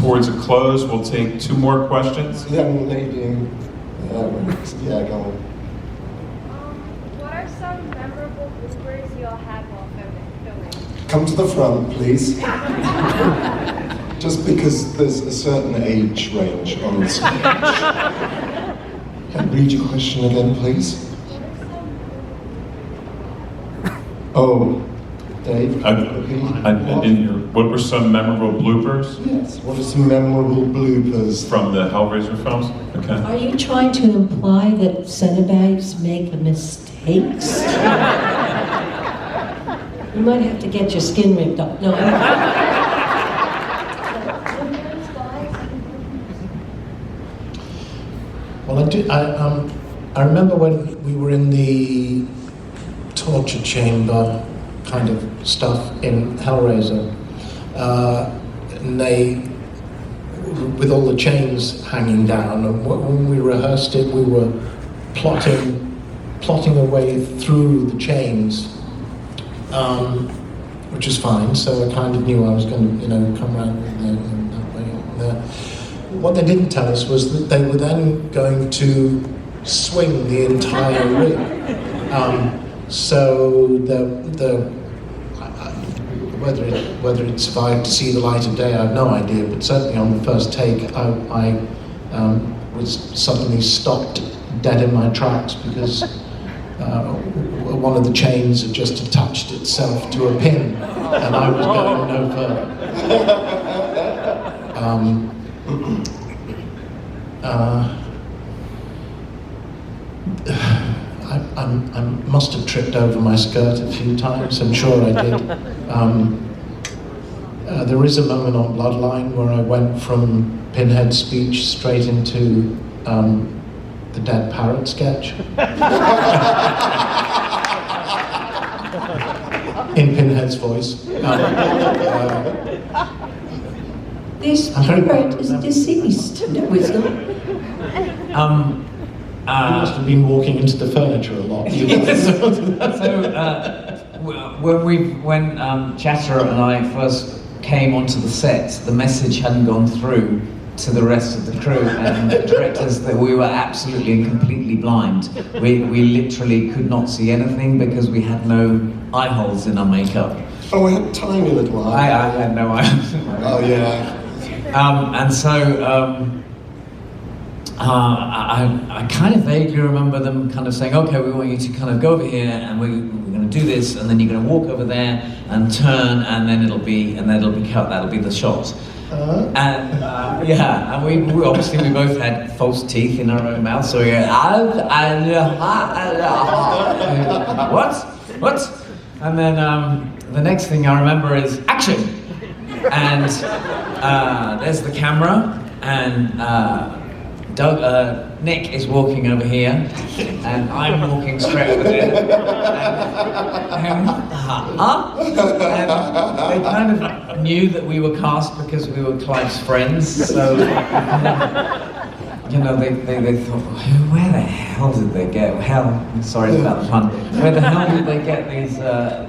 towards a close. We'll take 2 more questions. Young lady, yeah, go on. What are some memorable bloopers you all had while filming? Come to the front, please. Just because there's a certain age range on the stage. Read your question again, please. Oh, Dave? I didn't hear. What were some memorable bloopers? Yes, what are some memorable bloopers? From the Hellraiser films? Okay. Are you trying to imply that Cenobites make mistakes? You might have to get your skin ripped up. No. Well, I remember when we were in the torture chamber kind of stuff in Hellraiser, and they, with all the chains hanging down, and when we rehearsed it, we were plotting a way through the chains, which is fine. So I kind of knew I was going to, come around in that way. What they didn't tell us was that they were then going to swing the entire rig. So whether it survived to see the light of day, I have no idea. But certainly on the first take, I was suddenly stopped dead in my tracks because one of the chains had just attached itself to a pin, and I was going no further. I must have tripped over my skirt a few times, I'm sure I did. There is a moment on Bloodline where I went from Pinhead's speech straight into the dead parrot sketch. In Pinhead's voice. This parrot is deceased. Wisdom. You must have been walking into the furniture a lot. When Chatterer and I first came onto the set, the message hadn't gone through to the rest of the crew and the directors that we were absolutely and completely blind. We literally could not see anything because we had no eye holes in our makeup. Oh, we had tiny little eyes. I had no eye holes. Oh, yeah. And so I kind of vaguely remember them kind of saying, okay, we want you to kind of go over here and we're going to do this, and then you're going to walk over there and turn, and then it'll be cut, that'll be the shot. And we obviously we both had false teeth in our own mouth, so we were what? And then the next thing I remember is action, and there's the camera, and Nick is walking over here, and I'm walking straight over there, and they kind of knew that we were cast because we were Clive's friends, so they thought, where the hell did they get? Sorry about the pun. Where the hell did they get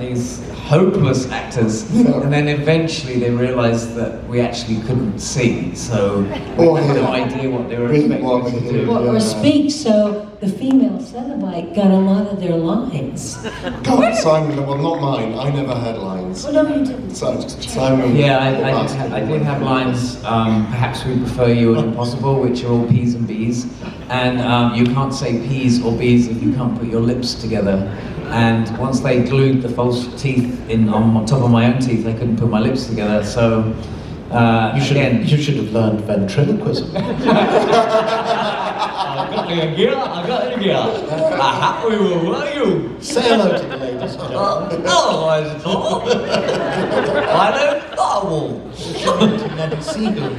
these hopeless actors? And then eventually they realised that we actually couldn't see, so we had no idea what they were expecting us to do. Or speak, so the female Cenobite got a lot of their lines. God, Simon, well, not mine. I never had lines. Well, no, you didn't. Simon. Yeah, I did have lines. Perhaps we prefer you and impossible, which are all P's and B's, and you can't say P's or B's if you can't put your lips together. And once they glued the false teeth on top of my own teeth, I couldn't put my lips together. So you should have learned ventriloquism. I got it again. How are you? Say hello to the ladies. Oh, I thought. I don't know. Never see them.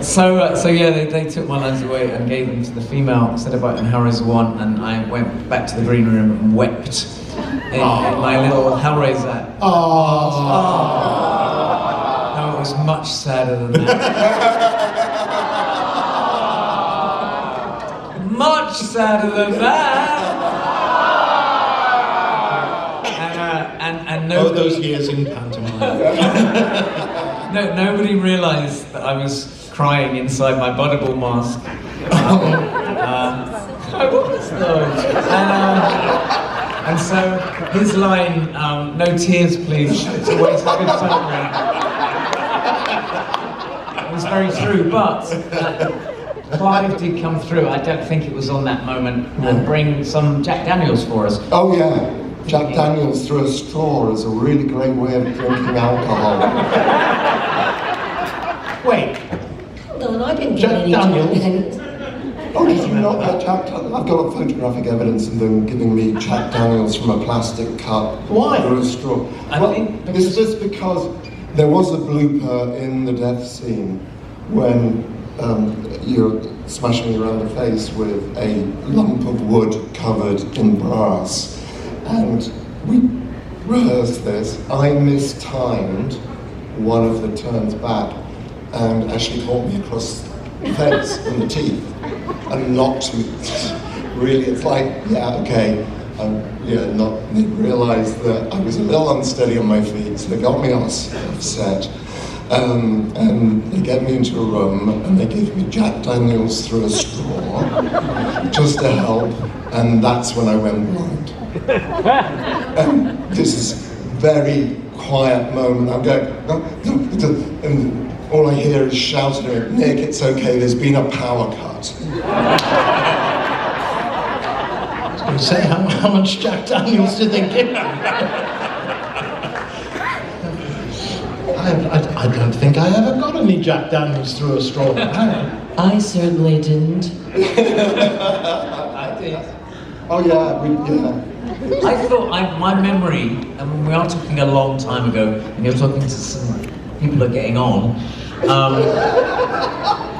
So yeah, they took my lines away and gave them to the female Cenobite in Hellraiser 1, and I went back to the green room and wept in my little Hellraiser. No, it was much sadder than that. Much sadder than that. And Oh, those years in pantomime. nobody realised that I was crying inside my Buddable mask. I was though. And so his line, "No tears, please. It's always a good time." It was very true, but Clive did come through. I don't think it was on that moment, and bring some Jack Daniels for us. Oh yeah, Jack Daniels through a straw is a really great way of drinking alcohol. Wait, Hold on, I didn't get Jack any Daniels? Daniels. Oh, did you not get Jack Daniels? I've got photographic evidence of them giving me Jack Daniels from a plastic cup Why? through a straw. I Well, think it's just because there was a blooper in the death scene when you're smashing me around the face with a lump of wood covered in brass. And we rehearsed this. I mistimed one of the turns back and actually caught me across the face and the teeth and knocked me. Really, it's like, yeah, okay. They realised that I was a little unsteady on my feet, so they got me off set. And they get me into a room and they give me Jack Daniels through a straw just to help, and that's when I went blind. And this is very quiet moment. I'm going, and all I hear is shouting at me, "Nick, it's okay, there's been a power cut." you say how much Jack Daniels did they give you? I don't think I ever got any Jack Daniels through a straw. I certainly didn't. I did. Oh yeah, I thought, my memory, and we are talking a long time ago, and you're talking to some people who are getting on,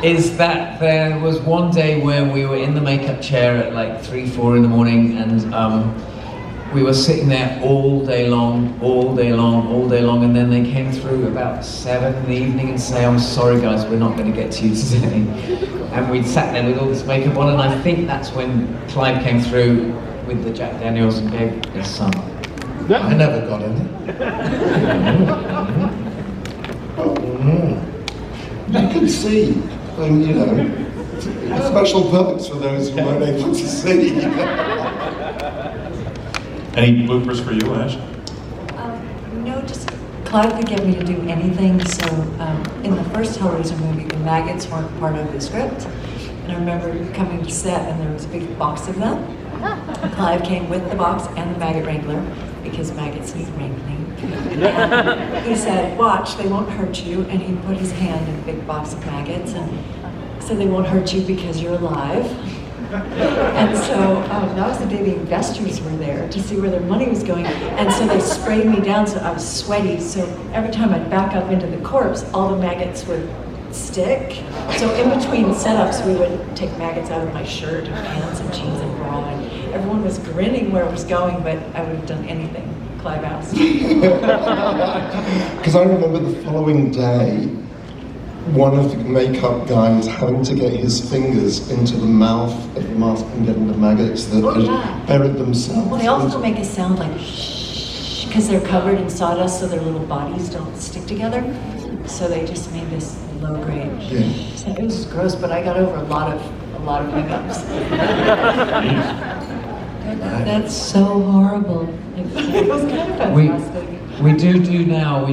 is that there was one day where we were in the makeup chair at like 3, 4 in the morning, and we were sitting there all day long, and then they came through about 7 in the evening and say, "I'm sorry guys, we're not going to get to you today." And we'd sat there with all this makeup on, and I think that's when Clive came through with the Jack Daniels and gave us some. I never got any. you can see, and special perks for those who weren't able to see. Any bloopers for you, Ash? No, just Clive could get me to do anything. So in the first Hellraiser movie, the maggots weren't part of the script. And I remember coming to set and there was a big box of them. Clive came with the box and the maggot wrangler because maggots need wrangling. And he said, "Watch, they won't hurt you." And he put his hand in a big box of maggots and said, "They won't hurt you because you're alive." And so that was the day the investors were there to see where their money was going. And so they sprayed me down so I was sweaty. So every time I'd back up into the corpse, all the maggots would stick. So in between setups, we would take maggots out of my shirt and pants and jeans and bra. And everyone was grinning where it was going, but I would have done anything Clive asked. Because I remember the following day, one of the makeup guys having to get his fingers into the mouth of the mask and getting the maggots that had buried themselves. Well, they also make a sound like shh, because they're covered in sawdust so their little bodies don't stick together. So they just made this low grade. Yeah. So it was gross, but I got over a lot of hiccups. That's so horrible. It was kind of fantastic. We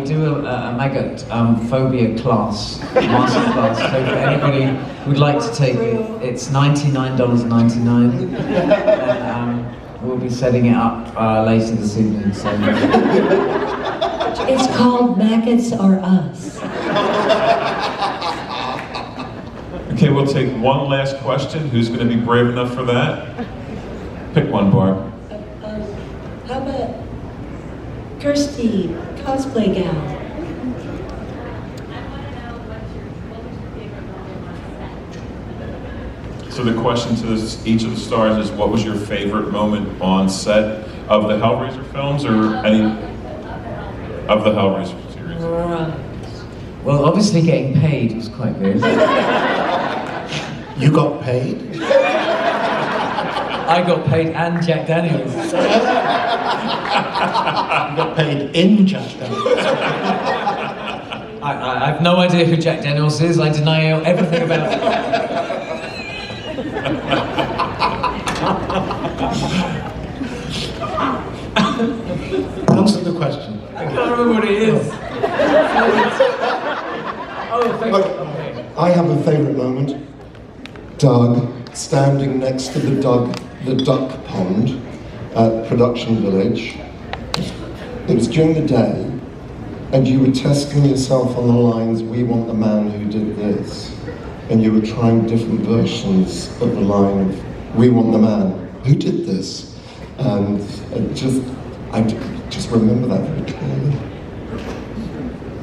do a maggot phobia class, master class. So for anybody who'd like to take it, it's $99.99. And we'll be setting it up later this evening. So. It's called Maggots Are Us. Okay, we'll take one last question. Who's going to be brave enough for that? Pick one, Barb. How about Kirsty, cosplay gal? I want to know what was your favorite moment on set? So the question to each of the stars is, what was your favorite moment on set of the Hellraiser films, or any of the Hellraiser series? Well, obviously getting paid was quite good. You got paid? I got paid and Jack Daniels. You got paid in Jack Daniels. I have no idea who Jack Daniels is. I deny everything about it. Answer the question. I can't remember what it is. Oh, thank you. Okay. I have a favourite moment. Doug standing next to the duck pond at Production Village. It was during the day, and you were testing yourself on the lines, "We want the man who did this." And you were trying different versions of the line of, "We want the man who did this." And I just remember that very clearly.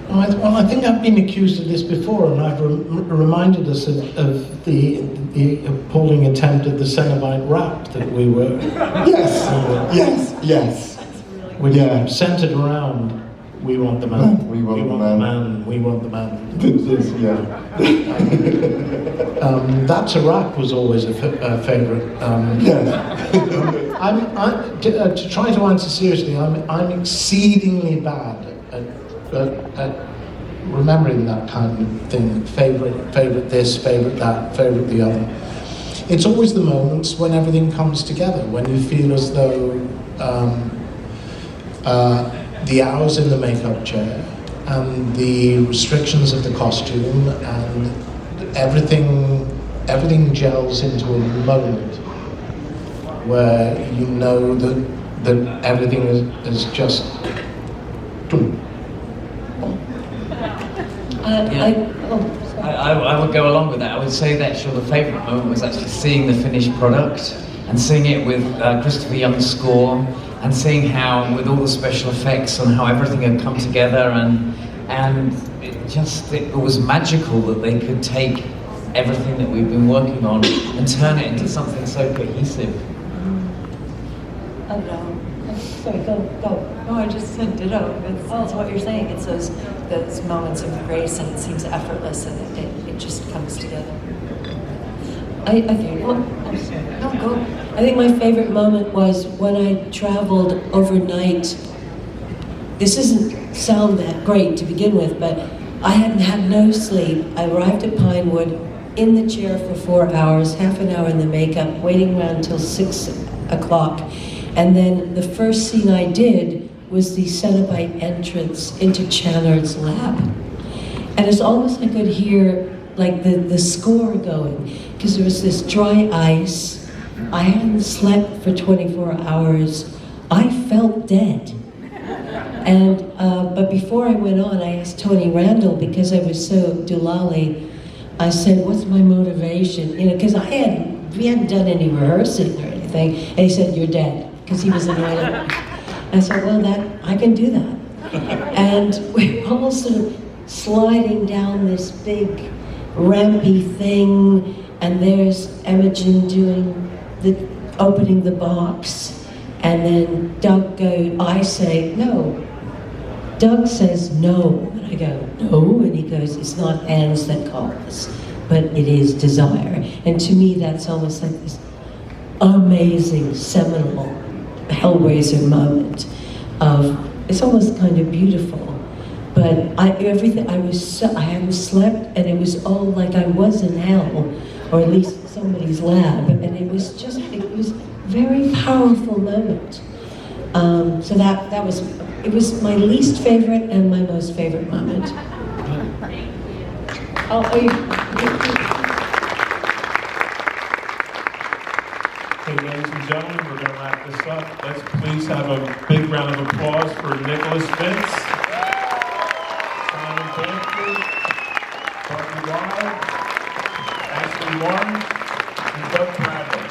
Well, I think I've been accused of this before, and I've reminded us of the appalling attempt at the Cenobite rap that we were... Yes. Which centered around, "We want the man, we want the man. we want the man." This, yeah. That to rap was always a favourite. To try to answer seriously, I'm exceedingly bad at remembering that kind of thing. Favourite this, favourite that, favourite the other. It's always the moments when everything comes together, when you feel as though the hours in the makeup chair and the restrictions of the costume and everything gels into a moment where you know that everything is just... I would go along with that. I would say that the favourite moment was actually seeing the finished product and seeing it with Christopher Young's score, and seeing how, with all the special effects and how everything had come together, and it was magical that they could take everything that we've been working on and turn it into something so cohesive. Oh no. Sorry, go. No, I just said ditto. It's what you're saying. It's those moments of grace, and it seems effortless, and it just comes together. I think, I'm sorry. No, go. I think my favorite moment was when I traveled overnight. This doesn't sound that great to begin with, but I hadn't had no sleep. I arrived at Pinewood in the chair for 4 hours, half an hour in the makeup, waiting around until 6 o'clock. And then the first scene I did was the Cenobite entrance into Channard's lab. And it's almost I could hear like the score going, because there was this dry ice. I hadn't slept for 24 hours. I felt dead. And but before I went on, I asked Tony Randall, because I was so doolally, I said, "What's my motivation?" You know, because we hadn't done any rehearsing or anything. And he said, "You're dead," because he was annoyed. I said, "Well, I can do that." And we're all sort of sliding down this big rampy thing, and there's Imogen opening the box, and then I say, "No." Doug says, "No," and I go, "No," and he goes, "It's not hands that call us, but it is desire." And to me, that's almost like this amazing, seminal Hellraiser moment it's almost kind of beautiful. But I hadn't slept, and it was all like I was in hell, or at least somebody's lab, and it was a very powerful moment. So it was my least favorite and my most favorite moment. Okay, ladies and gentlemen, we're going to wrap this up. Let's please have a big round of applause for Nicholas Vince, Simon Bamford, Barbie Wilde, Ashley Laurence, and Doug Bradley.